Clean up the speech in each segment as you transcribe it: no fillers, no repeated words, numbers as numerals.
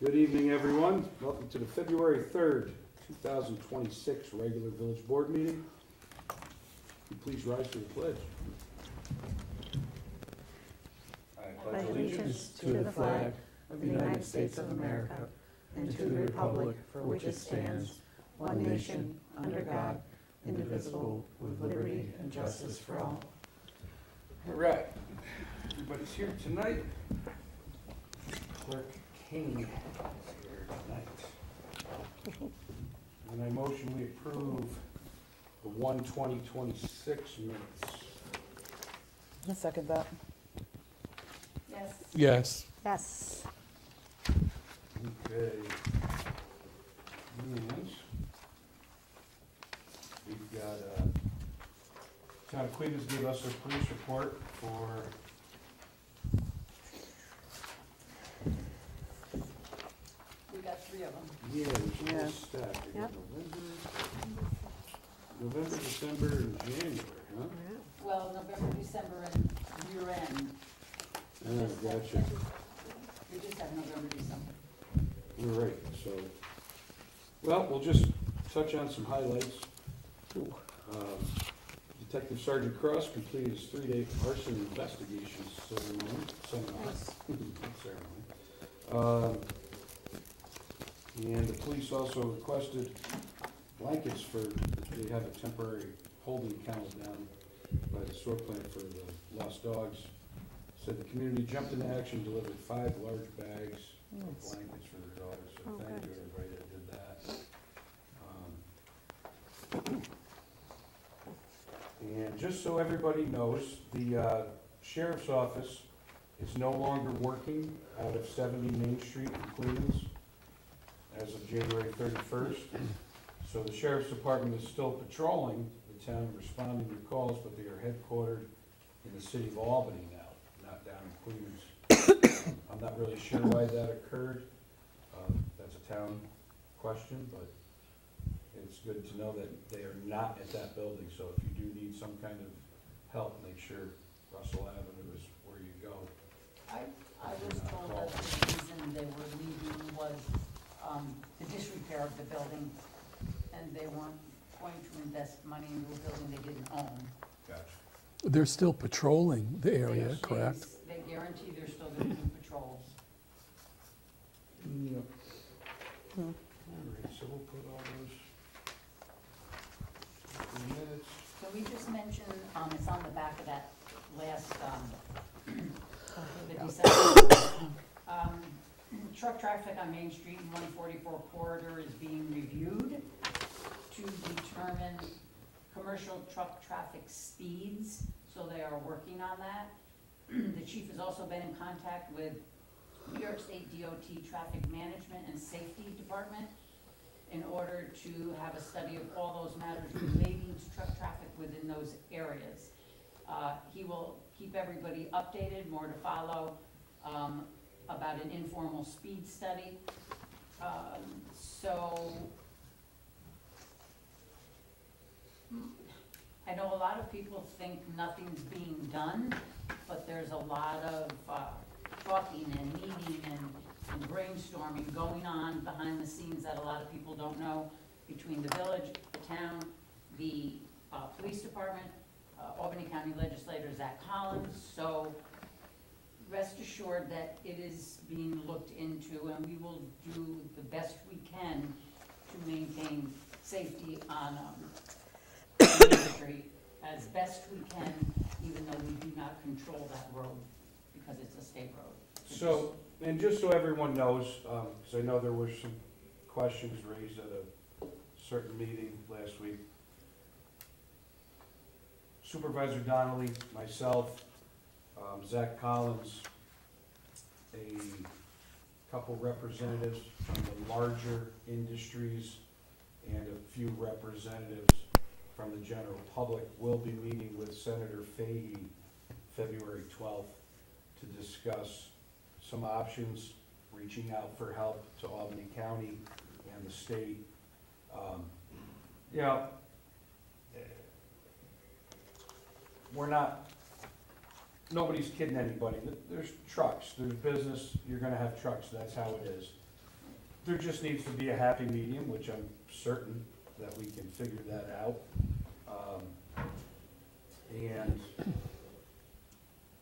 Good evening, everyone. Welcome to the February 3rd, 2026 regular village board meeting. Will you please rise to the pledge? I pledge allegiance to the flag of the United States of America and to the republic for which it stands, one nation, under God, indivisible, with liberty and justice for all. All right. Everybody's here tonight. Clerk King is here tonight. And I motion we approve the 1/20/26 minutes. I second that. Yes. Yes. Yes. Okay. And we've got, Town of Cleveland gave us a police report for We got 3 of them. yeah, which Yeah. is stacked. We got Yep. November, December, and January, huh? Well, November, December, and year end. Oh, gotcha. We just have November, December. All right, so, well, we'll just touch on some highlights. Detective Sergeant Cross completed his 3-day arson investigation ceremony. And the police also requested blankets for, they have a temporary holding kennel down by the sewer plant for the lost dogs. Said the community jumped into action, delivered 5 large bags of blankets for their dogs, so Oh, thank good. you everybody that did that. And just so everybody knows, the sheriff's office is no longer working out of 70 Main Street in Queens as of January 31st. So the sheriff's department is still patrolling the town, responding to calls, but they are headquartered in the city of Albany now, not down in Queens. I'm not really sure why that occurred. That's a town question, but it's good to know that they are not at that building. So if you do need some kind of help, make sure Russell Avenue is where you go. I was told that the reason they were leaving was the disrepair of the building, and they weren't going to invest money into a building they didn't own. Gotcha. They're still patrolling the area, They- correct? They guarantee they're still going to do patrols. Yep. All right, so we'll put all those in minutes. Can we just mention, it's on the back of that last, the December, truck traffic on Main Street and 144 corridor is being reviewed to determine commercial truck traffic speeds, so they are working on that. The chief has also been in contact with New York State DOT Traffic Management and Safety Department in order to have a study of all those matters relating to truck traffic within those areas. He will keep everybody updated, more to follow, about an informal speed study. So, I know a lot of people think nothing's being done, but there's a lot of talking and meeting and brainstorming going on behind the scenes that a lot of people don't know, between the village, the town, the police department, Albany County Legislator Zach Collins. So rest assured that it is being looked into, and we will do the best we can to maintain safety on Main Street as best we can, even though we do not control that road because it's a state road. So, and just so everyone knows, because I know there were some questions raised at a certain meeting last week. Supervisor Donnelly, myself, Zach Collins, a couple representatives from the larger industries, and a few representatives from the general public will be meeting with Senator Fahey February 12th to discuss some options, reaching out for help to Albany County and the state. You know, we're not, nobody's kidding anybody. There's trucks, there's business, you're gonna have trucks, that's how it is. there just needs to be a happy medium, which I'm certain that we can figure that out. And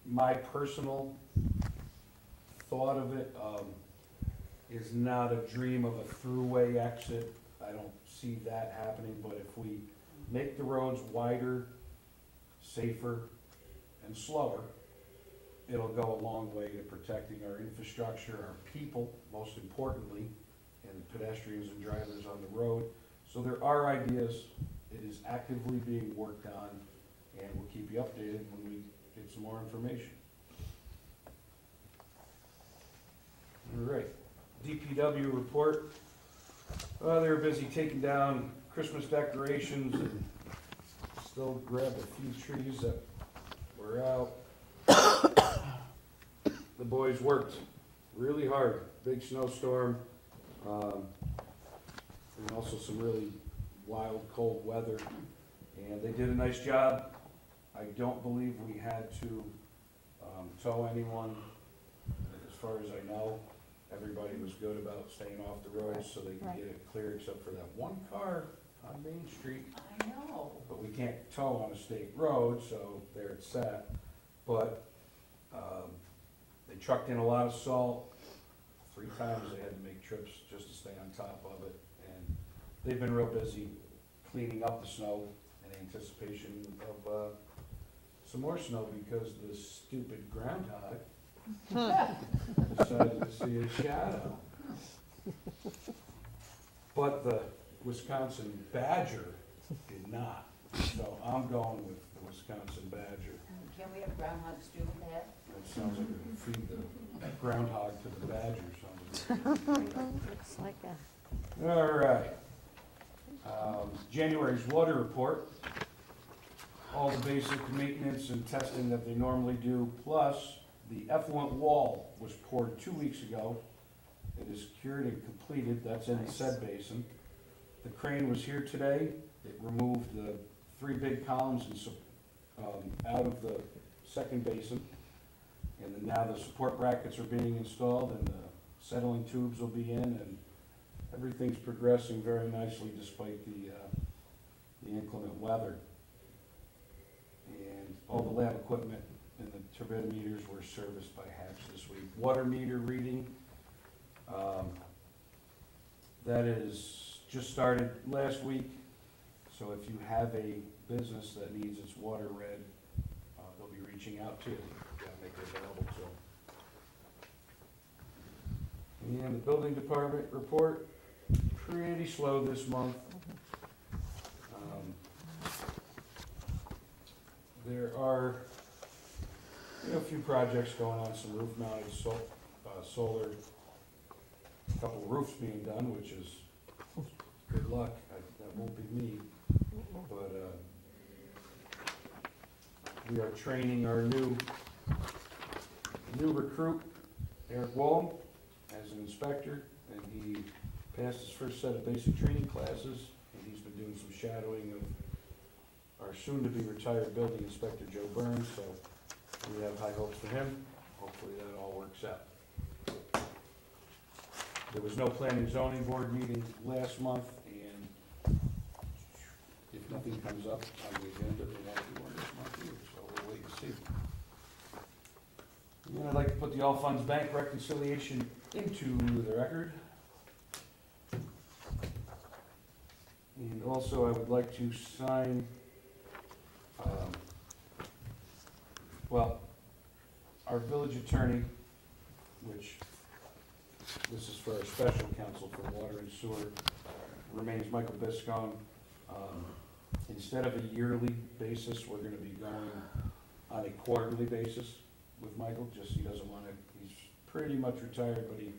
my personal thought of it, is not a dream of a throughway exit. I don't see that happening, but if we make the roads wider, safer, and slower, it'll go a long way to protecting our infrastructure, our people, most importantly, and pedestrians and drivers on the road. So there are ideas. It is actively being worked on, and we'll keep you updated when we get some more information. All right, DPW report. They were busy taking down Christmas decorations and still grabbed a few trees that were out. The boys worked really hard, big snowstorm, and also some really wild cold weather, and they did a nice job. I don't believe we had to tow anyone, as far as I know. Everybody was good about staying off the roads so they could get it clear, except for that one car on Main Street. I know. But we can't tow on a state road, so there it's sat. But they trucked in a lot of salt. 3 times they had to make trips just to stay on top of it. And they've been real busy cleaning up the snow in anticipation of some more snow, because the stupid groundhog decided to see a shadow. But the Wisconsin badger did not. So I'm going with the Wisconsin badger. Can we have groundhogs do that? That sounds like we feed the groundhog to the badger or something. Looks like a. All right. January's water report. All the basic maintenance and testing that they normally do, plus the effluent wall was poured 2 weeks ago. It is cured and completed. That's in the said basin. The crane was here today. It removed the 3 big columns out of the second basin. And then now the support brackets are being installed and the settling tubes will be in, and everything's progressing very nicely despite the inclement weather. And all the lab equipment and the turbidimeters were serviced by Hatch this week. Water meter reading, that is just started last week. So if you have a business that needs its water read, they'll be reaching out to you. You gotta make it available to them. And the building department report, pretty slow this month. There are, a few projects going on, some roof mounted solar, a couple roofs being done, which is good luck. That won't be me. But we are training our new recruit, Eric Wallum, as an inspector, and he passed his first set of basic training classes, and he's been doing some shadowing of our soon-to-be retired building inspector, Joe Burns, so we have high hopes for him. Hopefully that all works out. There was no planning zoning board meeting last month, and if nothing comes up on the agenda, they won't do one this month either, so we'll wait and see. And then I'd like to put the all funds bank reconciliation into the record. And also I would like to sign, our village attorney, which this is for our special counsel for water and sewer, remains Michael Biscone. Instead of a yearly basis, we're gonna be going on a quarterly basis with Michael, just he doesn't wanna, he's pretty much retired, but he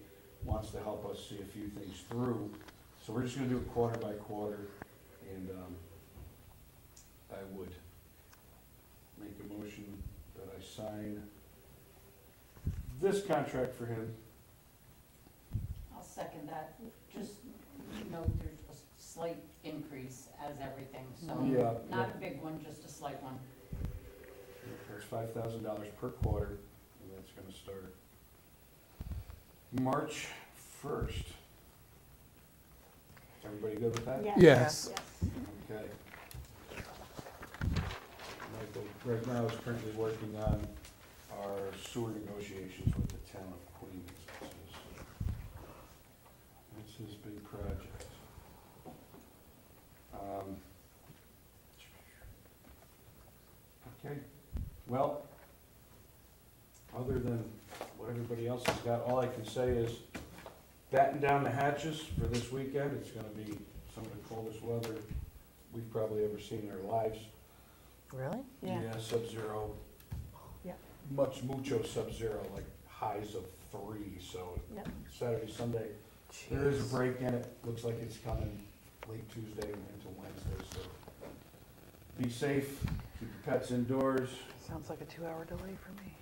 wants to help us see a few things through. So we're just gonna do it quarter by quarter, and I would make a motion that I sign this contract for him. I'll second that. Just, there's a slight increase as everything, so Yeah, not a big one, just a slight one. That's $5,000 per quarter, and that's gonna start March 1st. Everybody good with that? Yes. Okay. Michael, right now is currently working on our sewer negotiations with the town of Queens. That's his big project. Okay, well, other than what everybody else has got, all I can say is batten down the hatches for this weekend. It's gonna be some of the coldest weather we've probably ever seen in our lives. Really? Yeah, sub-zero. Yeah. Mucho sub-zero, like highs of 3, so Yep. Saturday, Sunday, there is a break in it. Looks like it's coming late Tuesday into Wednesday, so be safe, keep your pets indoors. Sounds like a 2-hour delay for me.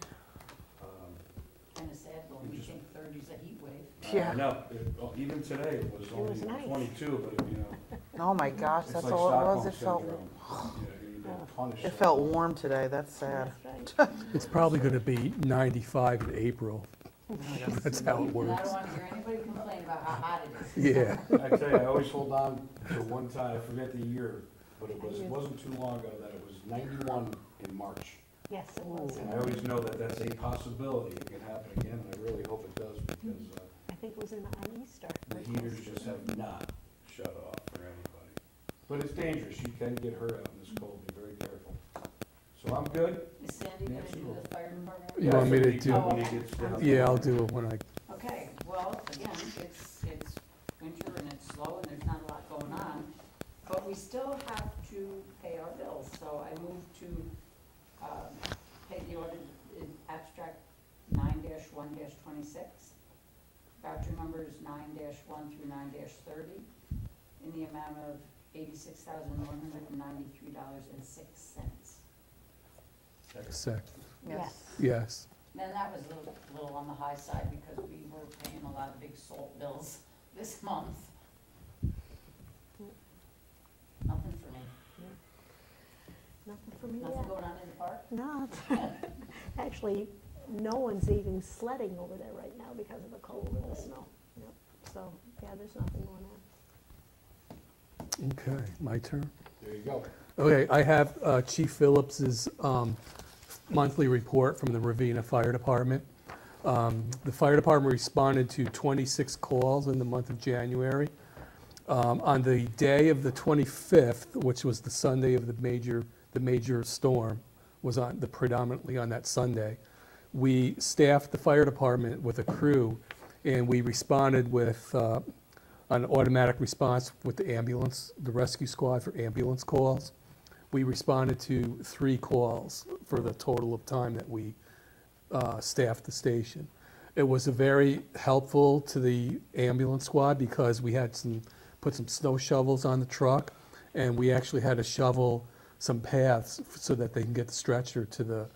Kinda sad, but we Just- think 30's a heat wave. Yeah. No, even today it was only was nice. 22, but you know, Oh my gosh, it's that's like all it was. Stockholm It felt, syndrome. Yeah, you need to punish it felt someone. warm today, that's sad. That's right. It's probably going to be 95 in April. That's how it And I works. don't wanna hear anybody complain about how hot it is. Yeah. I tell you, I always hold on to one time, I forget the year, but it wasn't too long ago that it was 91 in March. Yes, it was. And I always know that that's a possibility, it can happen again, and I really hope it does, because I think it was on Easter. the heaters just have not shut off for anybody. But it's dangerous, you can get hurt out in this cold, be very careful. So I'm good. Is Sandy gonna do the fire department? You want me to Yeah, do- when he gets down. Yeah, I'll do it when I, Okay, well, again, it's winter and it's slow and there's not a lot going on, but we still have to pay our bills, so I move to, pay the order in abstract 9-1-26, voucher numbers 9-1 through 9-30, in the amount of $86,193.06. second. Yes. Yes. Then that was a little on the high side because we were paying a lot of big salt bills this month. Nothing for me. Nothing for me Nothing yet. going on in the park? No, actually, no one's even sledding over there right now because of the cold and the snow. Yep. So, yeah, there's nothing going on. Okay, my turn. There you go. Okay, I have Chief Phillips's monthly report from the Ravena Fire Department. The fire department responded to 26 calls in the month of January. On the day of the 25th, which was the Sunday of the major storm, was predominantly on that Sunday. We staffed the fire department with a crew, and we responded with an automatic response with the ambulance, the rescue squad for ambulance calls. We responded to 3 calls for the total of time that we staffed the station. It was very helpful to the ambulance squad because we had put some snow shovels on the truck, and we actually had to shovel some paths so that they can get the stretcher to the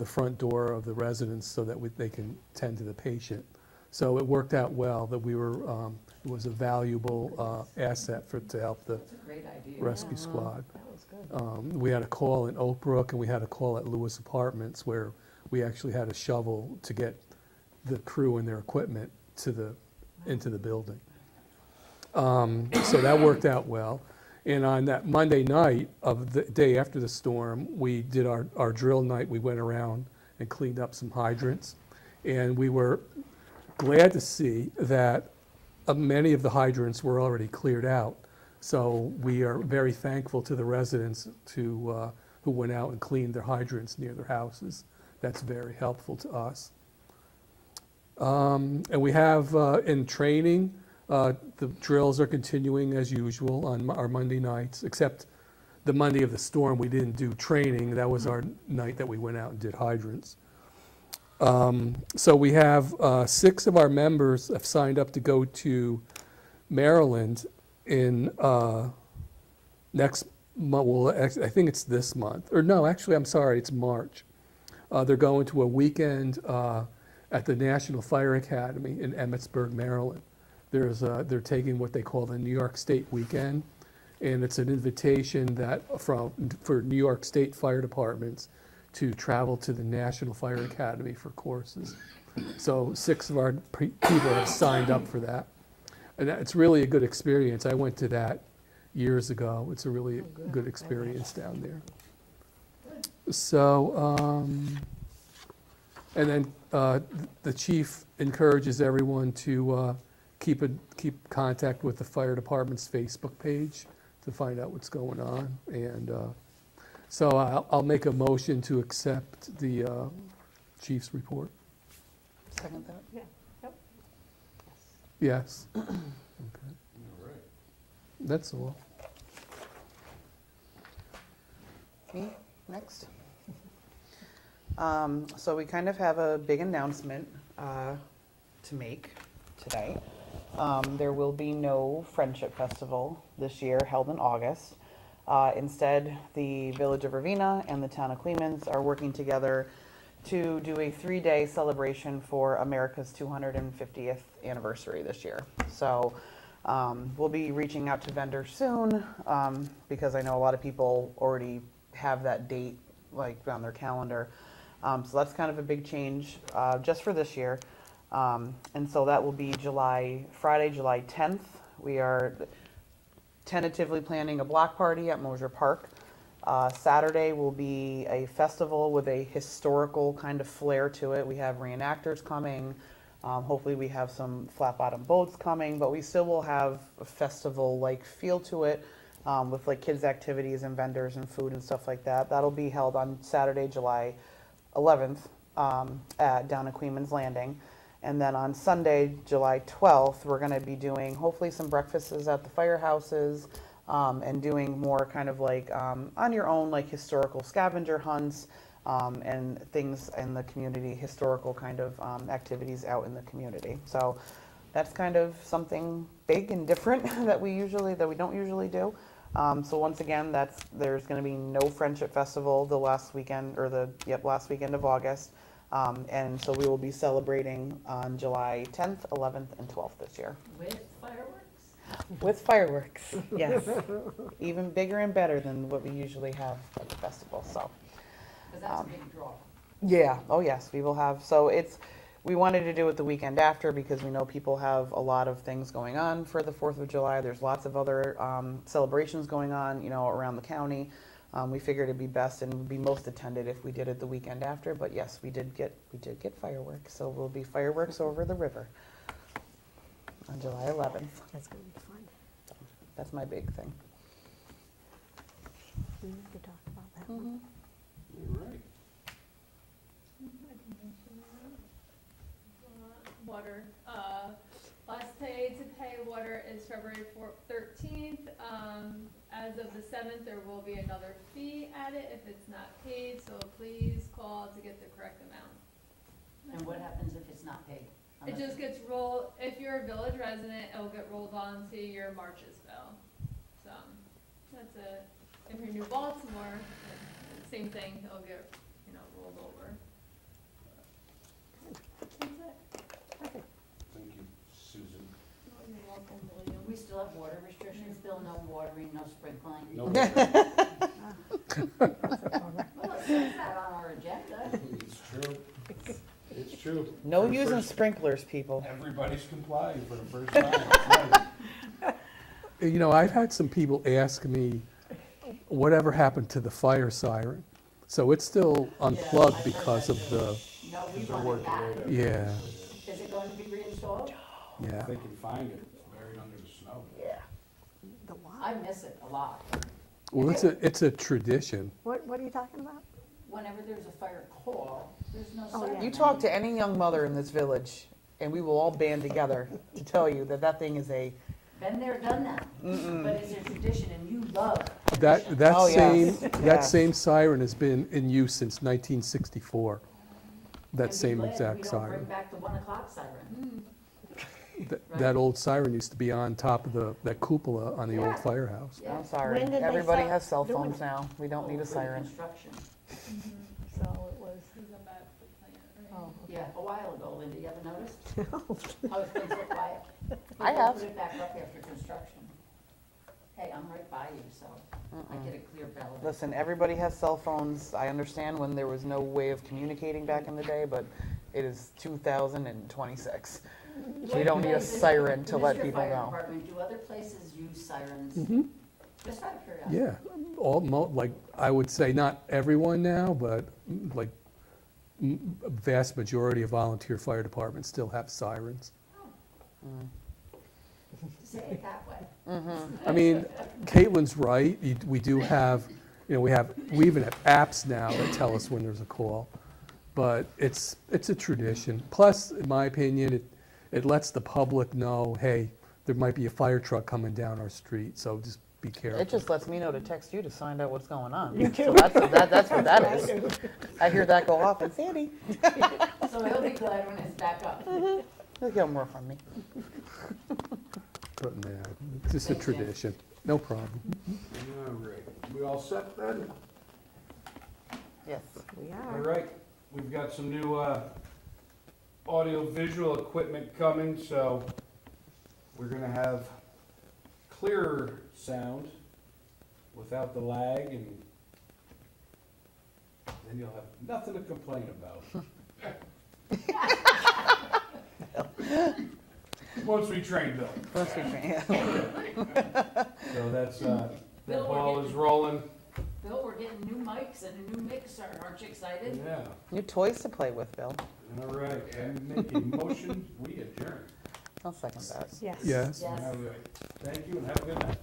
front door of the residence so that they can tend to the patient. So it worked out well that we were, it was a valuable asset to help the That's a great idea. rescue squad. That was good. We had a call in Oak Brook, and we had a call at Lewis Apartments where we actually had a shovel to get the crew and their equipment into the building. So that worked out well. And on that Monday night of the day after the storm, we did our drill night. We went around and cleaned up some hydrants. And we were glad to see that many of the hydrants were already cleared out. So we are very thankful to the residents who went out and cleaned their hydrants near their houses. That's very helpful to us. And we have in training, the drills are continuing as usual on our Monday nights, except the Monday of the storm, we didn't do training. That was our night that we went out and did hydrants. So we have 6 of our members have signed up to go to Maryland in next month. Well, I think it's this month. Or no, actually, I'm sorry, it's March. They're going to a weekend at the National Fire Academy in Emmitsburg, Maryland. They're taking what they call the New York State Weekend, and it's an invitation for New York State fire departments to travel to the National Fire Academy for courses. So 6 of our people have signed up for that. And it's really a good experience. I went to that years ago. It's a really good. good experience down there. So, and then the chief encourages everyone to keep contact with the fire department's Facebook page to find out what's going on. And so I'll make a motion to accept the chief's report. Second that. Yeah, yep. Yes, All right. that's all. Me, next. So we kind of have a big announcement to make today. There will be no Friendship Festival this year held in August. Instead, the Village of Ravena and the Town of Clemens are working together to do a 3-day celebration for America's 250th anniversary this year. So we'll be reaching out to vendors soon because I know a lot of people already have that date like on their calendar. So that's kind of a big change just for this year. And so that will be Friday, July 10th. We are tentatively planning a block party at Mosier Park. Saturday will be a festival with a historical kind of flair to it. We have reenactors coming. Hopefully we have some flat bottom boats coming, but we still will have a festival-like feel to it with like kids' activities and vendors and food and stuff like that. That'll be held on Saturday, July 11th down at Queens Landing. And then on Sunday, July 12th, we're going to be doing hopefully some breakfasts at the firehouses and doing more kind of like on your own like historical scavenger hunts and things in the community, historical kind of activities out in the community. So that's kind of something big and different that we don't usually do. So once again, there's going to be no Friendship Festival the last weekend last weekend of August. And so we will be celebrating on July 10th, 11th, and 12th this year. With fireworks? With fireworks, yes. Even bigger and better than what we usually have at the festival, so. Because that's a big draw. Yeah, oh yes, we will have, we wanted to do it the weekend after because we know people have a lot of things going on for the 4th of July. There's lots of other celebrations going on, around the county. We figured it'd be best and would be most attended if we did it the weekend after, but yes, we did get fireworks, so we'll be fireworks over the river on July 11th. That's gonna be fun. That's my big thing. We need to talk about that one. All right. Water. Last day to pay water is February 13th. As of the 7th, there will be another fee added if it's not paid, so please call to get the correct amount. And what happens if it's not paid? It just gets rolled, if you're a village resident, it'll get rolled on to your March's bill. So, that's it. If you're New Baltimore, same thing, it'll get, rolled over. That's it. Thank you, Susan. Oh, you're welcome, William. We still have water restrictions, Bill, no watering, no sprinkling. No, That's a bummer. Well, it says that on our agenda. it's true. It's true. No For the using first- sprinklers, people. Everybody's complying for the first time. It's nice. I've had some people ask me, whatever happened to the fire siren? So it's still unplugged because of the, No, we They're want it working back. right at it. yeah, Is it going to be reinstalled? If yeah. they can find it, it's buried under the snow. Yeah. The what? I miss it a lot. Well, it's a tradition. What are you talking about? Whenever there's a fire call, there's no Oh, yeah. siren. You talk to any young mother in this village, and we will all band together to tell you that thing is a, Been there, done that. But it's a tradition and you love That tradition. Oh, yes. that Yes. same siren has been in use since 1964. And That be same glad exact We don't siren. bring back the 1 o'clock siren. That old siren used to be on top of that cupola on the old Yeah. firehouse. Yeah. I'm sorry, When did they everybody stop has cell doing phones it? now. We don't need a For siren. Construction. So it was, This is about the plant, right? oh, Yeah, a while ago, Linda, you ever noticed? How things look quiet? I They have. Put it back up after construction. Hey, I'm right by you, so I get a clear bell. Listen, everybody has cell phones. I understand when there was no way of communicating back in the day, but it is 2026. We don't need a siren to let Mr. people Fire know. Department, do other places use sirens? Mhm. Just out of curiosity. Yeah, like, I would say not everyone now, but like a vast majority of volunteer fire departments still have sirens. Say it that way. I mean, Caitlin's right, we do have, we even have apps now that tell us when there's a call. But it's a tradition. Plus, in my opinion, it lets the public know, hey, there might be a fire truck coming down our street, so just be careful. It just lets me know to text you to find out what's going on. You too. So that's what that is. I hear that go off, and Sandy, So he'll be glad when it's back up. he'll get more from me. But, yeah, it's just a Thanks, Jim. tradition. No problem. All right, we all set then? Yes. We All are. right, we've got some new audio-visual equipment coming, so we're gonna have clearer sound without the lag, and then you'll have nothing to complain about. Once we train Bill. Let's be frank. So that's, that Bill, we're ball is getting- rolling. Bill, we're getting new mics and a new mixer, aren't you excited? Yeah, New toys to play with, Bill. all right, and make a motion, we adjourn. I'll second that. Yes. Yes. Yes. All right, thank you and have a good night.